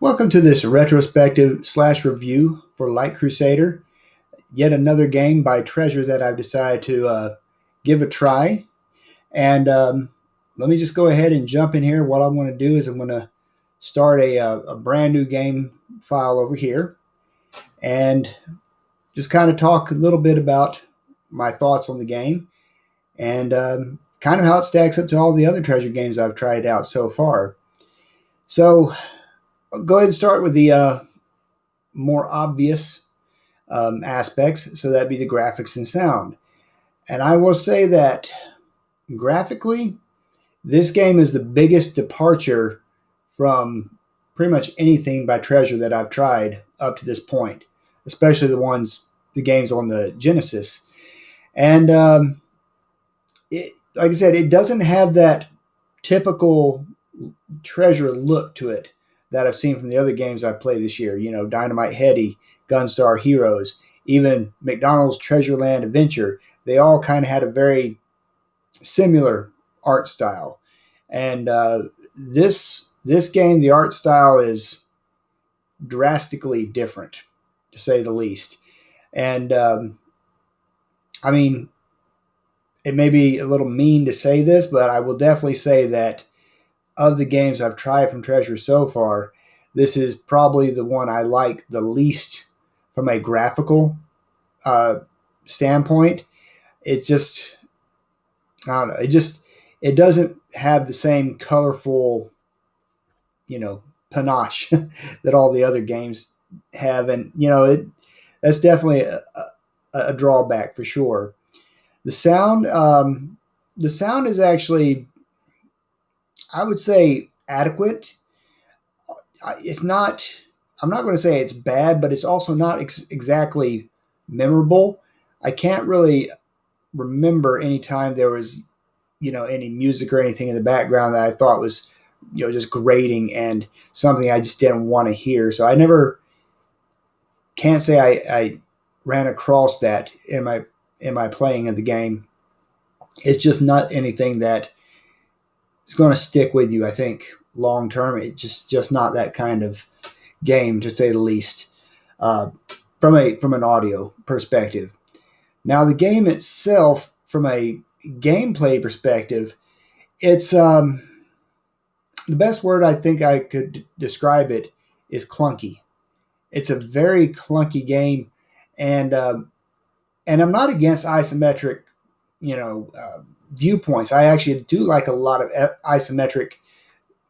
Welcome to this retrospective slash review for Light Crusader. Yet another game by Treasure that I've decided to give a try. And let me just go ahead and jump in here. What I'm going to do is I'm going to start a brand new game file over here and just kind of talk a little bit about my thoughts on the game and kind of how it stacks up to all the other Treasure games I've tried out so far. So I'll go ahead and start with the more obvious aspects. So that'd be the graphics and sound. And I will say that graphically, this game is the biggest departure from pretty much anything by Treasure that I've tried up to this point, especially the games on the Genesis. And like I said, it doesn't have that typical Treasure look to it that I've seen from the other games I've played this year. You know, Dynamite Heady, Gunstar Heroes, even McDonald's Treasureland Adventure. They all kind of had a very similar art style. And this game, the art style is drastically different, to say the least. And I mean, it may be a little mean to say this, but I will definitely say that of the games I've tried from Treasure so far, this is probably the one I like the least from a graphical standpoint. It's just, I don't know, it doesn't have the same colorful, panache that all the other games have. And, that's definitely a drawback for sure. The sound is actually, I would say, adequate. It's not. I'm not going to say it's bad, but it's also not exactly memorable. I can't really remember any time there was, any music or anything in the background that I thought was, just grating and something I just didn't want to hear. So I never can't say I ran across that in my playing of the game. It's just not anything that is going to stick with you, I think, long term. It's just not that kind of game, to say the least, from an audio perspective. Now, the game itself, from a gameplay perspective, it's the best word I think I could describe it is clunky. It's a very clunky game, and I'm not against isometric, viewpoints. I actually do like a lot of isometric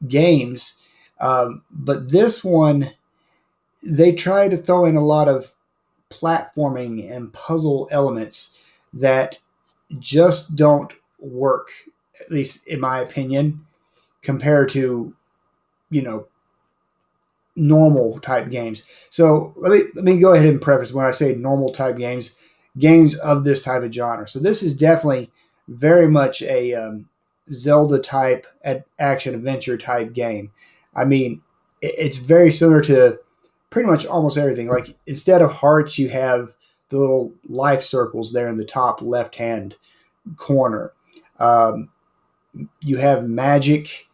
games, but this one, they try to throw in a lot of platforming and puzzle elements that just don't work, at least in my opinion, compared to, normal type games. So let me go ahead and preface when I say normal type games of this type of genre. So this is definitely very much a Zelda type action adventure type game. I mean, it's very similar to pretty much almost everything. Like, instead of hearts, you have the little life circles there in the top left hand corner. You have magic,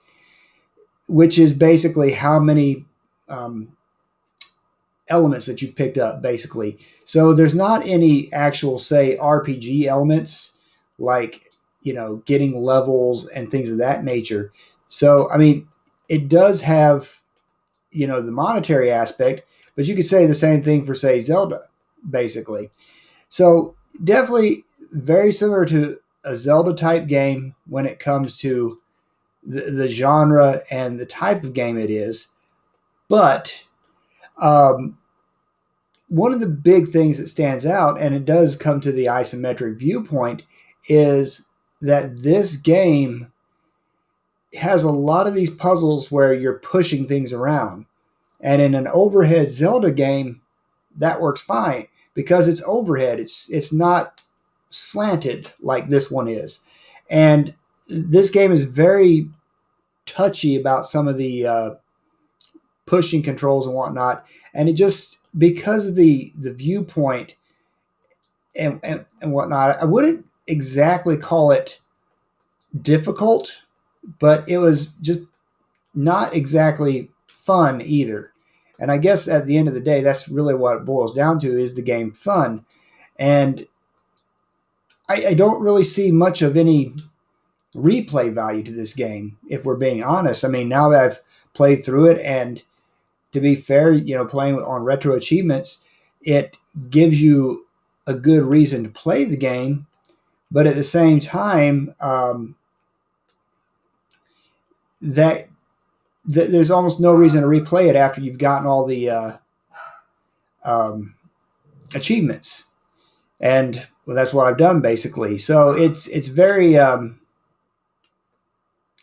which is basically how many elements that you picked up, basically. So there's not any actual, say, RPG elements like, getting levels and things of that nature. So, I mean, it does have, the monetary aspect, but you could say the same thing for, say, Zelda, basically. So definitely very similar to a Zelda type game when it comes to the genre and the type of game it is. But one of the big things that stands out, and it does come to the isometric viewpoint, is that this game has a lot of these puzzles where you're pushing things around. And in an overhead Zelda game, that works fine because it's overhead. It's not slanted like this one is. And this game is very touchy about some of the pushing controls and whatnot. And it just, because of the viewpoint and whatnot, I wouldn't exactly call it difficult, but it was just not exactly fun either. And I guess at the end of the day, that's really what it boils down to, is the game fun. And I don't really see much of any replay value to this game, if we're being honest. I mean, now that I've played through it, and to be fair, playing on retro achievements, it gives you a good reason to play the game. But at the same time, there's almost no reason to replay it after you've gotten all the um, achievements. And well, that's what I've done basically. So it's very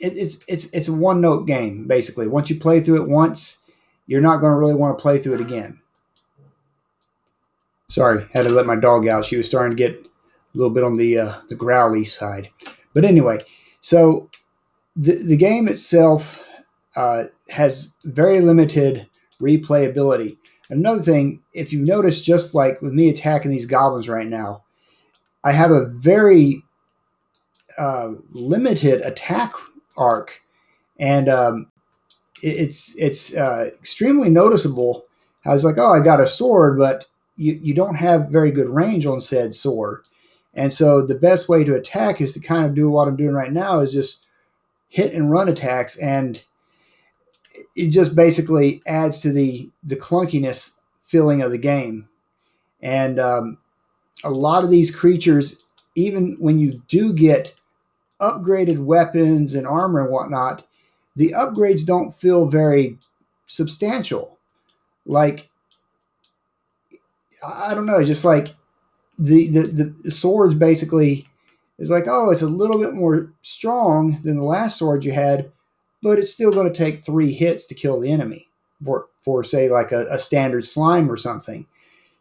it's a one note game basically. Once you play through it once, you're not going to really want to play through it again. Sorry, had to let my dog out. She was starting to get a little bit on the growly side. But anyway, so the game itself has very limited replayability. Another thing, if you notice, just like with me attacking these goblins right now, I have a very limited attack arc, and it's extremely noticeable how it's like, oh, I got a sword, but you don't have very good range on said sword. And so the best way to attack is to kind of do what I'm doing right now, is just hit and run attacks, and it just basically adds to the clunkiness feeling of the game. And a lot of these creatures, even when you do get upgraded weapons and armor and whatnot, the upgrades don't feel very substantial. Like, I don't know, just like the swords basically is like, oh, it's a little bit more strong than the last sword you had, but it's still going to take 3 hits to kill the enemy for say, like a standard slime or something.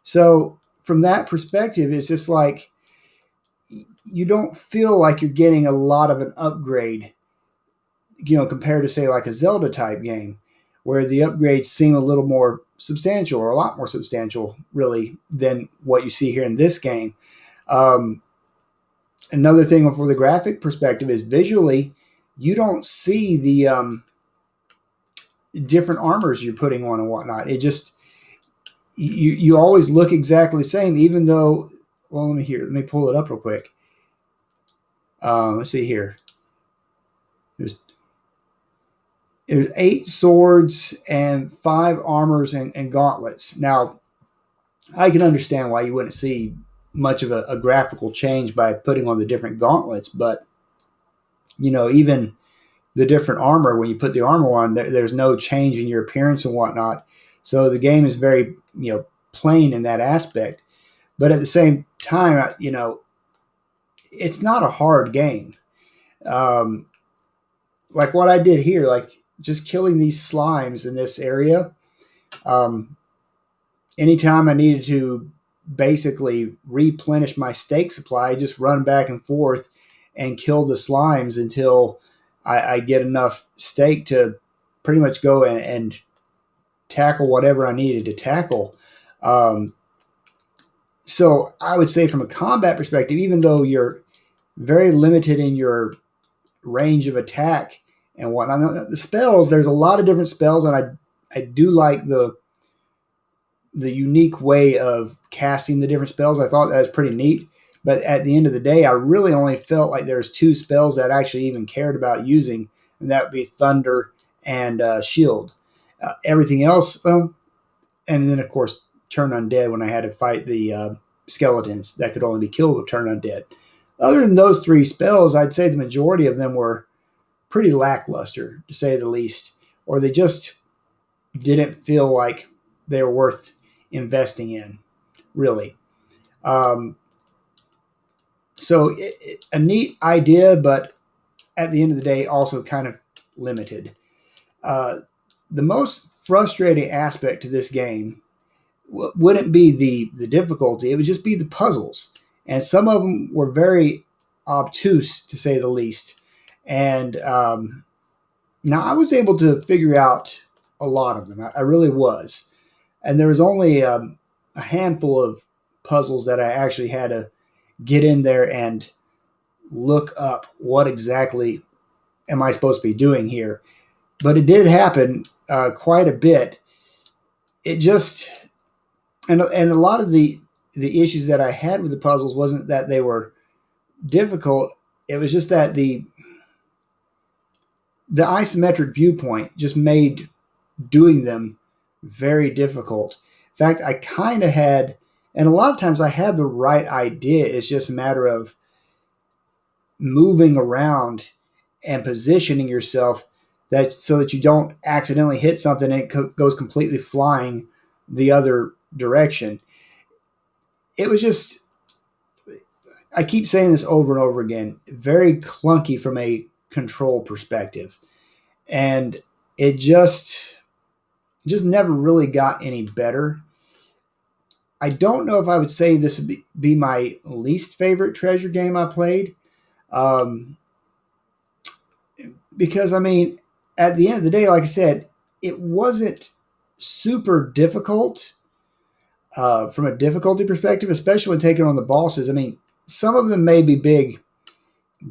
So from that perspective, it's just like you don't feel like you're getting a lot of an upgrade, compared to, say, like a Zelda type game, where the upgrades seem a little more substantial, or a lot more substantial, really, than what you see here in this game. Another thing for the graphic perspective is, visually, you don't see the different armors you're putting on and whatnot. It just, you always look exactly the same, even though, well, let me pull it up real quick. Let's see here. There's 8 swords and 5 armors and gauntlets. Now, I can understand why you wouldn't see much of a graphical change by putting on the different gauntlets, but even the different armor, when you put the armor on, there's no change in your appearance and whatnot. So the game is very plain in that aspect. But at the same time, it's not a hard game. Like what I did here, like just killing these slimes in this area. Anytime I needed to basically replenish my steak supply, I just run back and forth and kill the slimes until I get enough steak to pretty much go and tackle whatever I needed to tackle. So I would say, from a combat perspective, even though you're very limited in your range of attack and whatnot, the spells, there's a lot of different spells, and I do like the unique way of casting the different spells. I thought that was pretty neat. But at the end of the day, I really only felt like there's 2 spells that I actually even cared about using, and that would be Thunder and Shield. Everything else, and then, of course, Turn Undead, when I had to fight the skeletons that could only be killed with Turn Undead. Other than those 3 spells, I'd say the majority of them were pretty lackluster, to say the least, or they just didn't feel like they were worth investing in, really. So a neat idea, but at the end of the day, also kind of limited. The most frustrating aspect to this game wouldn't be the difficulty. It would just be the puzzles. And some of them were very obtuse, to say the least. And now I was able to figure out a lot of them. I really was. And there was only a handful of puzzles that I actually had to get in there and look up what exactly am I supposed to be doing here. But it did happen quite a bit. it just and a lot of the issues that I had with the puzzles wasn't that they were difficult. It was just that the isometric viewpoint just made doing them very difficult. In fact, I kind of had, and a lot of times I had the right idea. It's just a matter of moving around and positioning yourself that so that you don't accidentally hit something and it goes completely flying the other direction. It was just, I keep saying this over and over again, very clunky from a control perspective. And it just never really got any better. I don't know if I would say this would be my least favorite treasure game I played. Um, because, I mean, at the end of the day, like I said, it wasn't super difficult from a difficulty perspective, especially when taking on the bosses. I mean, some of them may be big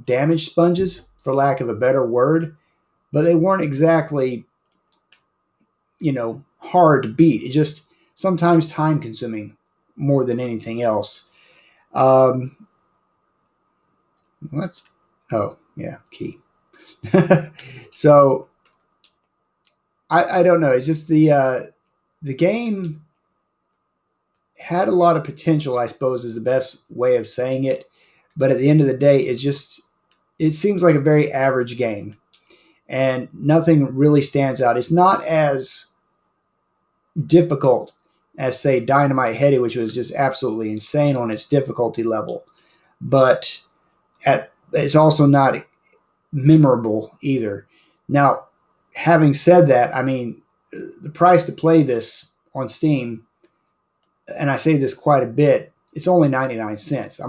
damage sponges, for lack of a better word, but they weren't exactly, hard to beat. It just sometimes time consuming more than anything else. Um, let's, oh, yeah, key. So I don't know. It's just the game had a lot of potential, I suppose, is the best way of saying it. But at the end of the day, it seems like a very average game, and nothing really stands out. It's not as difficult as, say, Dynamite Headdy, which was just absolutely insane on its difficulty level. But it's also not memorable either. Now, having said that, I mean, the price to play this on Steam, and I say this quite a bit, it's only 99 cents.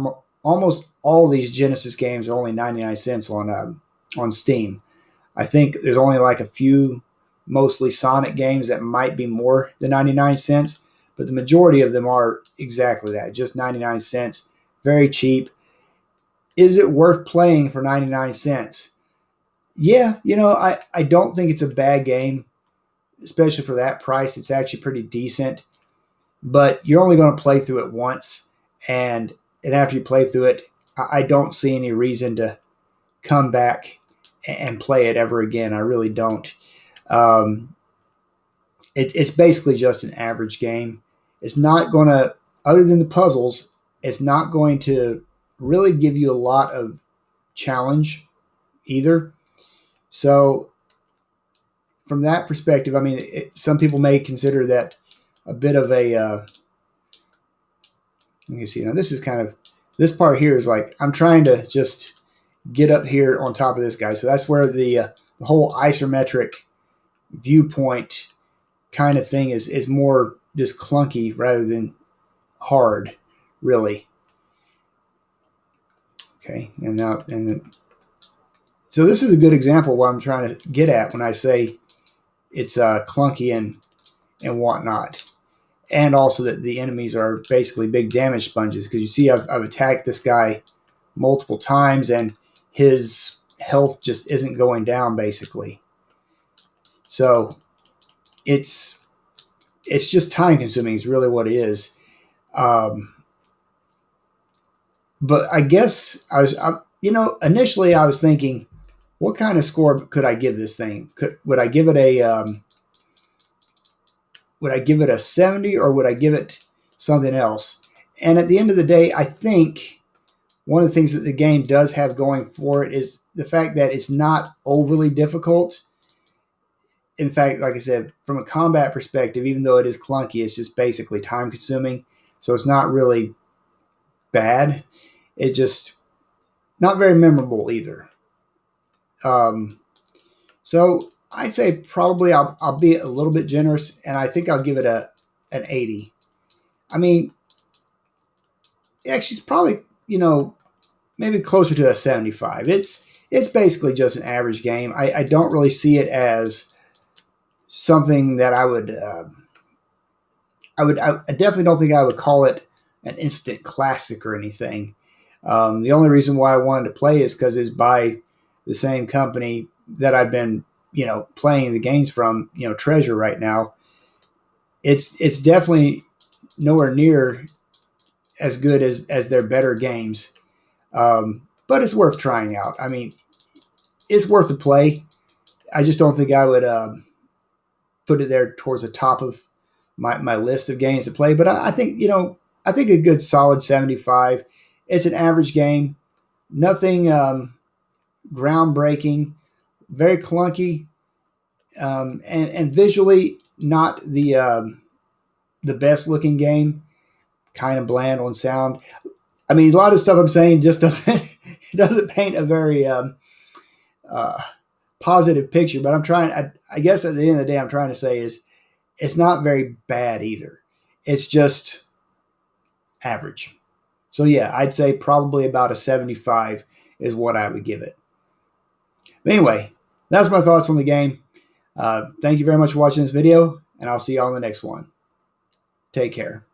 Almost all these Genesis games are only 99 cents on Steam. I think there's only like a few, mostly Sonic games, that might be more than 99 cents, but the majority of them are exactly that, just 99 cents, very cheap. Is it worth playing for 99 cents? Yeah, I don't think it's a bad game, especially for that price. It's actually pretty decent, but you're only going to play through it once, and after you play through it, I don't see any reason to come back and play it ever again. I really don't. Um, it's basically just an average game. It's not going to, other than the puzzles, it's not going to really give you a lot of challenge either. So, from that perspective, I mean, some people may consider that a bit of a. Let me see. Now, this part here is like I'm trying to just get up here on top of this guy. So that's where the whole isometric viewpoint kind of thing is more just clunky rather than hard, really. Okay, so this is a good example of what I'm trying to get at when I say it's clunky and whatnot, and also that the enemies are basically big damage sponges, because you see I've attacked this guy multiple times and his health just isn't going down basically. So it's just time consuming is really what it is. But I guess initially I was thinking, what kind of score could I give this thing? Would I give it a 70, or would I give it something else? And at the end of the day, I think one of the things that the game does have going for it is the fact that it's not overly difficult. In fact, like I said, from a combat perspective, even though it is clunky, it's just basically time consuming. So it's not really bad. It just not very memorable either. So I'd say probably I'll be a little bit generous, and I think I'll give it an 80. I mean, actually, it's probably maybe closer to a 75. It's basically just an average game. I don't really see it as something that I definitely don't think I would call it an instant classic or anything. The only reason why I wanted to play is because it's by the same company that I've been, playing the games from, Treasure right now. it's definitely nowhere near as good as their better games, but it's worth trying out. I mean, it's worth the play. I just don't think I would put it there towards the top of my list of games to play. But I think I think a good solid 75. It's an average game, nothing groundbreaking, very clunky, and visually not the best looking game. Kind of bland on sound. I mean, a lot of stuff I'm saying just doesn't it doesn't paint a very uh, positive picture. But I'm trying. I guess at the end of the day, I'm trying to say is it's not very bad either. It's just average. So yeah, I'd say probably about a 75 is what I would give it. But anyway, that's my thoughts on the game. Thank you very much for watching this video, and I'll see you all in the next one. Take care.